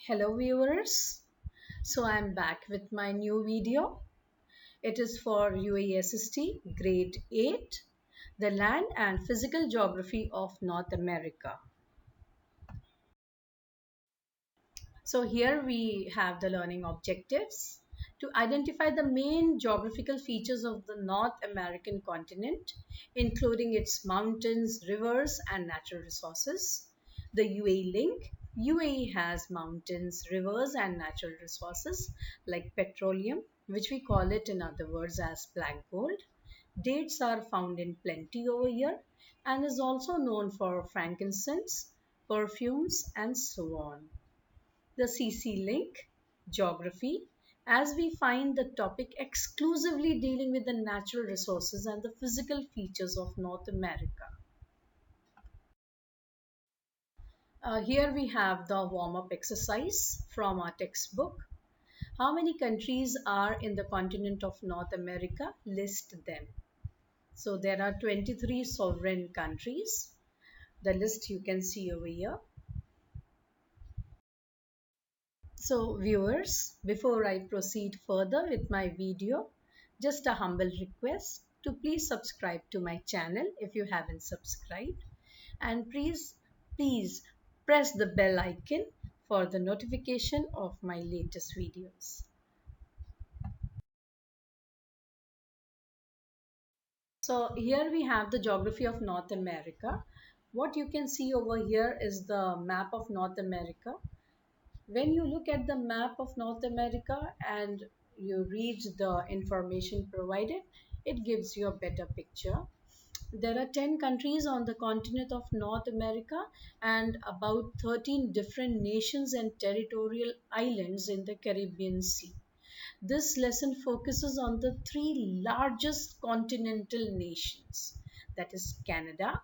Hello viewers, so I'm back with my new video. It is for U.A.E SST grade 8, the land and physical geography of North America. So here we have the learning objectives to identify the main geographical features of the North American continent, including its mountains, rivers, and natural resources. The U.A.E link. U.A.E has mountains, rivers, and natural resources like petroleum, which we call it in other words as black gold. Dates are found in plenty over here and is also known for frankincense, perfumes, and so on. The CC link, geography, as we find the topic exclusively dealing with the natural resources and the physical features of North America. Here we have the warm-up exercise from our textbook. How many countries are in the continent of North America? List them. So there are 23 sovereign countries. The list you can see over here. So viewers, before I proceed further with my video, just a humble request to please subscribe to my channel if you haven't subscribed, and please press the bell icon for the notification of my latest videos. So here we have the geography of North America. What you can see over here is the map of North America. When you look at the map of North America and you read the information provided, it gives you a better picture. There are 10 countries on the continent of North America and about 13 different nations and territorial islands in the Caribbean Sea. This lesson focuses on the three largest continental nations, that is Canada,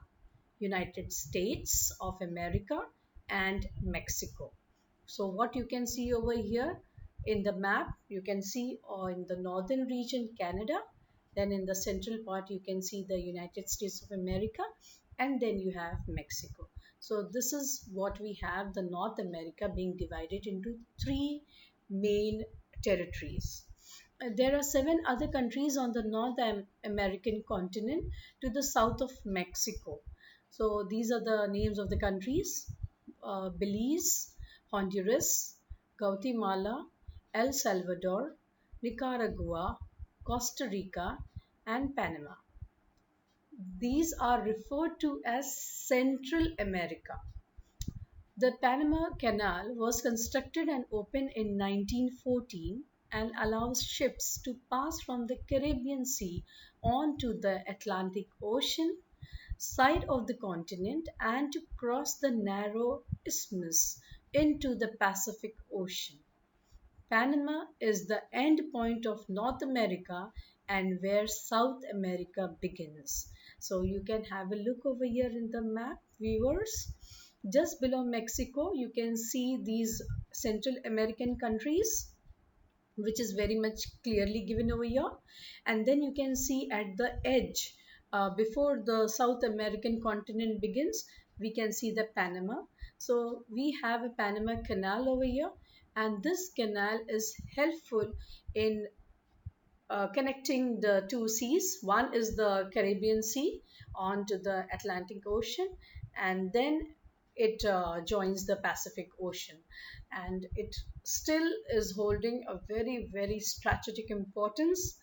United States of America, and Mexico. So what you can see over here in the map, you can see in the northern region Canada, then in the central part you can see the United States of America, and then you have Mexico. So this is what we have, the North America being divided into three main territories. There are seven other countries on the North American continent to the south of Mexico. So these are the names of the countries: Belize, Honduras, Guatemala, El Salvador, Nicaragua, Costa Rica, and Panama. These are referred to as Central America. The Panama Canal was constructed and opened in 1914 and allows ships to pass from the Caribbean Sea onto the Atlantic Ocean side of the continent and to cross the narrow isthmus into the Pacific Ocean. Panama is the end point of North America and where South America begins. So you can have a look over here in the map, viewers. Just below Mexico, you can see these Central American countries, which is very much clearly given over here. And then you can see at the edge, before the South American continent begins, we can see the Panama. So we have a Panama Canal over here, and this canal is helpful in connecting the two seas. One is the Caribbean Sea onto the Atlantic Ocean, and then it joins the Pacific Ocean. And it still is holding a very strategic importance.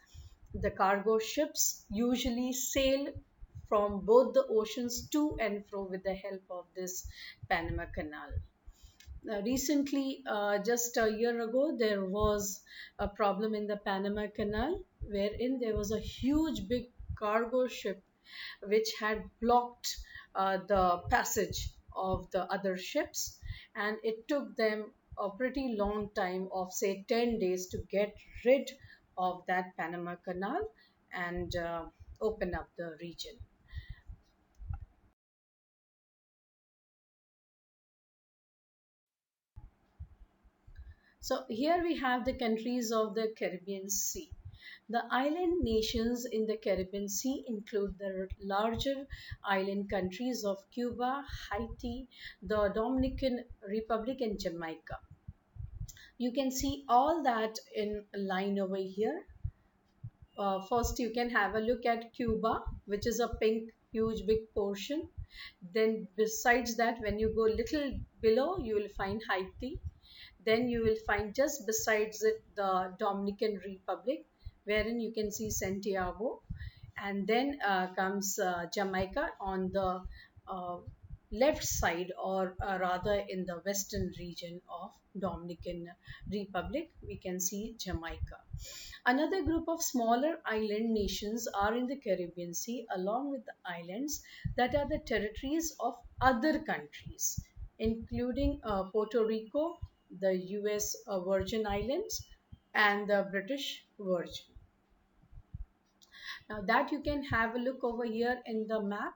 The cargo ships usually sail from both the oceans to and fro with the help of this Panama Canal. Recently, just a year ago, there was a problem in the Panama Canal wherein there was a huge big cargo ship which had blocked the passage of the other ships, and it took them a pretty long time of say 10 days to get rid of that Panama Canal and open up the region. So here we have the countries of the Caribbean Sea. The island nations in the Caribbean Sea include the larger island countries of Cuba, Haiti, the Dominican Republic, and Jamaica. You can see all that in a line over here. First, you can have a look at Cuba, which is a pink, huge, big portion. Then, besides that, when you go little below, you will find Haiti. Then you will find just besides it the Dominican Republic, wherein you can see Santiago, and then comes Jamaica on the uh, left side, or rather in the western region of Dominican Republic, we can see Jamaica. Another group of smaller island nations are in the Caribbean Sea, along with the islands that are the territories of other countries, including Puerto Rico, the U.S. Virgin Islands, and the British Virgin. Now, that you can have a look over here in the map,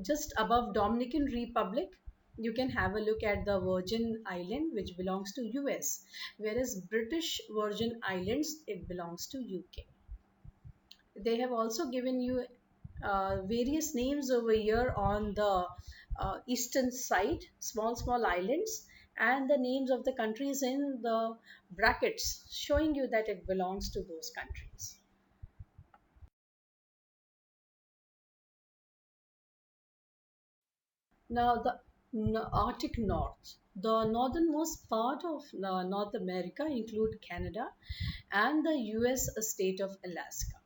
just above Dominican Republic. You can have a look at the Virgin Island, which belongs to US, whereas British Virgin Islands, it belongs to UK. They have also given you various names over here on the eastern side, small islands, and the names of the countries in the brackets, showing you that it belongs to those countries. Now, the Arctic North, the northernmost part of North America, include Canada and the US state of Alaska.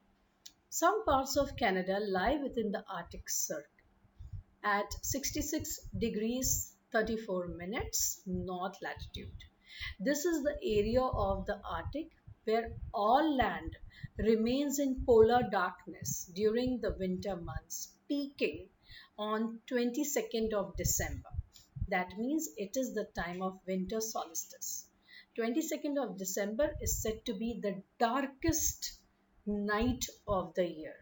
Some parts of Canada lie within the Arctic Circle at 66 degrees 34 minutes north latitude. This is the area of the Arctic where all land remains in polar darkness during the winter months, peaking on 22nd of December. That means it is the time of winter solstice. 22nd of December is said to be the darkest night of the year.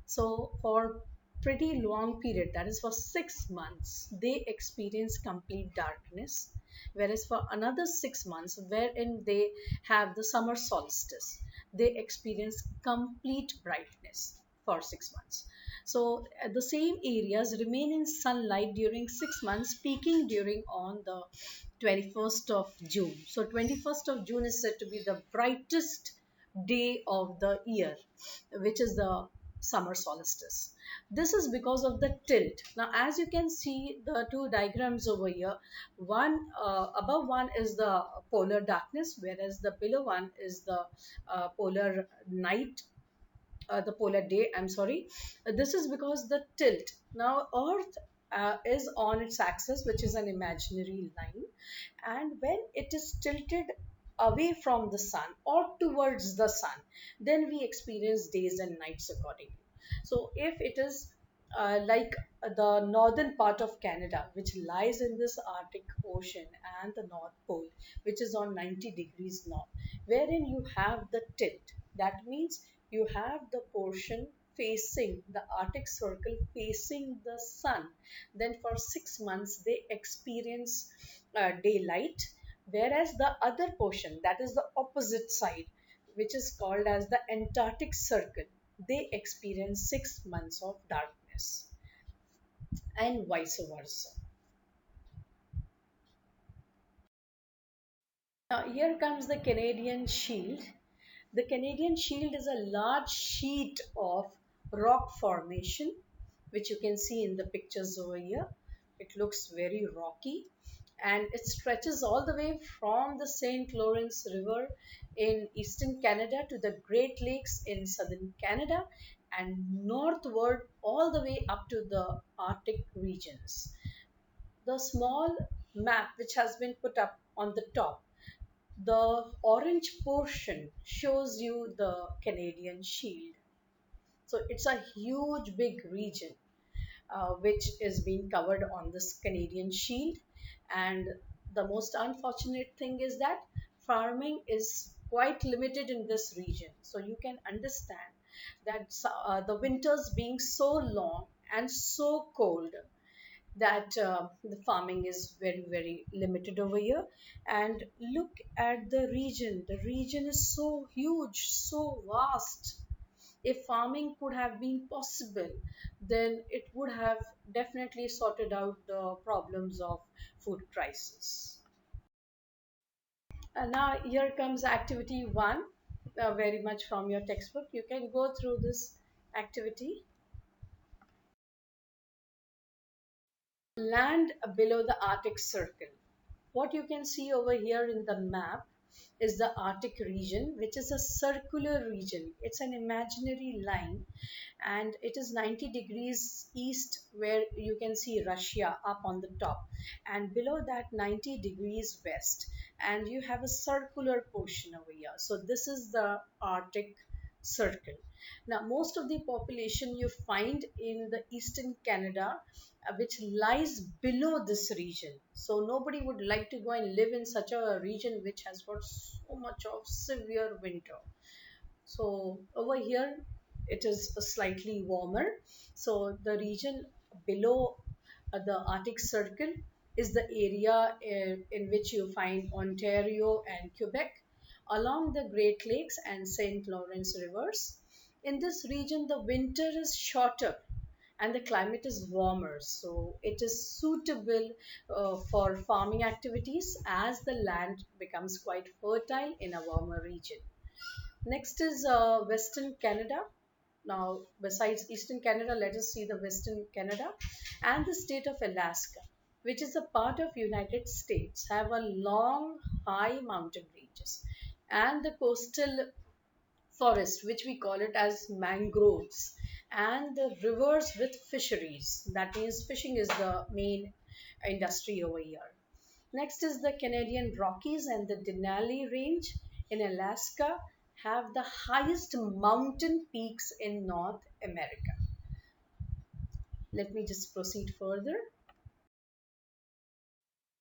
So for pretty long period, that is for 6 months, they experience complete darkness. Whereas for another 6 months, wherein they have the summer solstice, they experience complete brightness for 6 months. So the same areas remain in sunlight during 6 months, peaking during on the 21st of June. So 21st of June is said to be the brightest day of the year, which is the summer solstice. This is because of the tilt. Now, as you can see, the two diagrams over here, one above one is the polar darkness, whereas the below one is the polar night, the polar day. I'm sorry. This is because the tilt. Now, Earth is on its axis, which is an imaginary line, and when it is tilted away from the sun or towards the sun, then we experience days and nights accordingly. So if it is like the northern part of Canada, which lies in this Arctic Ocean, and the North Pole, which is on 90 degrees north, wherein you have the tilt. That means you have the portion facing the Arctic Circle, facing the sun. Then for 6 months they experience daylight, whereas the other portion, that is the opposite side, which is called as the Antarctic Circle, they experience 6 months of darkness, and vice versa. Now, here comes the Canadian Shield. The Canadian Shield is a large sheet of rock formation, which you can see in the pictures over here. It looks very rocky, and it stretches all the way from the St. Lawrence River in eastern Canada to the Great Lakes in southern Canada, and northward all the way up to the Arctic regions. The small map which has been put up on the top, the orange portion shows you the Canadian Shield. So it's a huge big region which is being covered on this Canadian Shield. And the most unfortunate thing is that farming is quite limited in this region. So you can understand that the winters being so long and so cold, that the farming is very limited over here. And look at the region is so huge, so vast. If farming could have been possible, then it would have definitely sorted out the problems of food crisis. Now here comes activity one, very much from your textbook. You can go through this activity. Land below the Arctic Circle. What you can see over here in the map is the Arctic region, which is a circular region. It's an imaginary line, and it is 90 degrees east, where you can see Russia up on the top, and below that 90 degrees west, and you have a circular portion over here. So this is the Arctic Circle. Now, most of the population you find in the eastern Canada, which lies below this region. So nobody would like to go and live in such a region which has got so much of severe winter. So over here it is slightly warmer. So the region below the Arctic Circle is the area in which you find Ontario and Quebec, along the Great Lakes and St. Lawrence rivers. In this region, the winter is shorter and the climate is warmer, so it is suitable for farming activities as the land becomes quite fertile in a warmer region. Next is Western Canada. Now, besides Eastern Canada, let us see the Western Canada and the state of Alaska, which is a part of United States, have a long, high mountain ranges and the coastal forest, which we call it as mangroves, and the rivers with fisheries. That means fishing is the main industry over here. Next is the Canadian Rockies and the Denali Range in Alaska have the highest mountain peaks in North America. Let me just proceed further.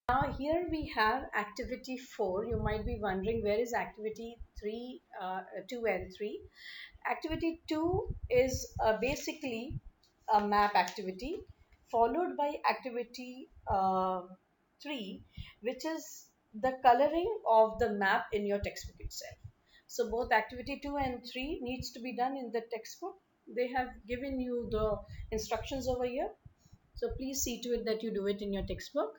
Now here we have activity 4. You might be wondering where is activity 3, 2 and 3. Activity 2 is basically a map activity, followed by activity 3, which is the coloring of the map in your textbook itself. So both activity 2 and 3 needs to be done in the textbook. They have given you the instructions over here. So please see to it that you do it in your textbook.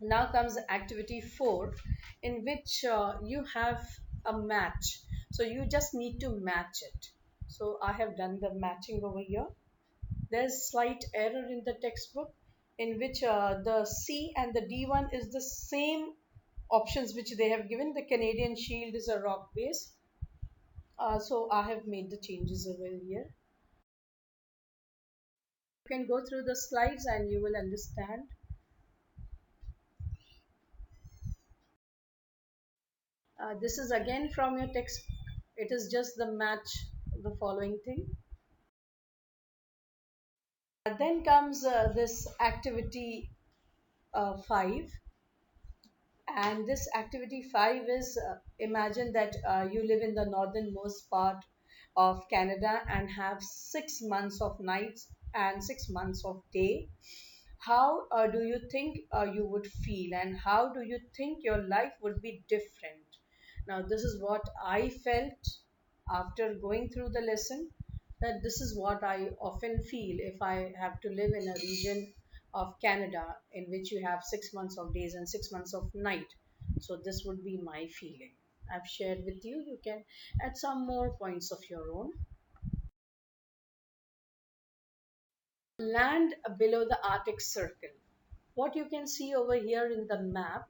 Now comes activity 4, in which you have a match. So you just need to match it. So I have done the matching over here. There's slight error in the textbook, in which the C and the D1 is the same options which they have given. The Canadian Shield is a rock base. So I have made the changes over here. You can go through the slides and you will understand. This is again from your text. It is just the match the following thing. Then comes this activity 5, and this activity 5 is imagine that you live in the northernmost part of Canada and have 6 months of nights and 6 months of day. How do you think you would feel, and how do you think your life would be different? Now, this is what I felt after going through the lesson, that this is what I often feel if I have to live in a region of Canada in which you have 6 months of days and 6 months of night. So, this would be my feeling. I've shared with you. You can add some more points of your own. Land below the Arctic Circle. What you can see over here in the map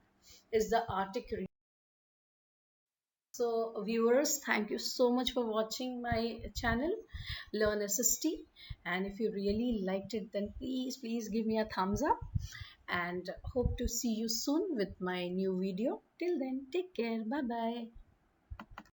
is the Arctic region. So viewers, thank you so much for watching my channel Learn SST, and if you really liked it, then please give me a thumbs up, and hope to see you soon with my new video. Till then, take care. Bye bye.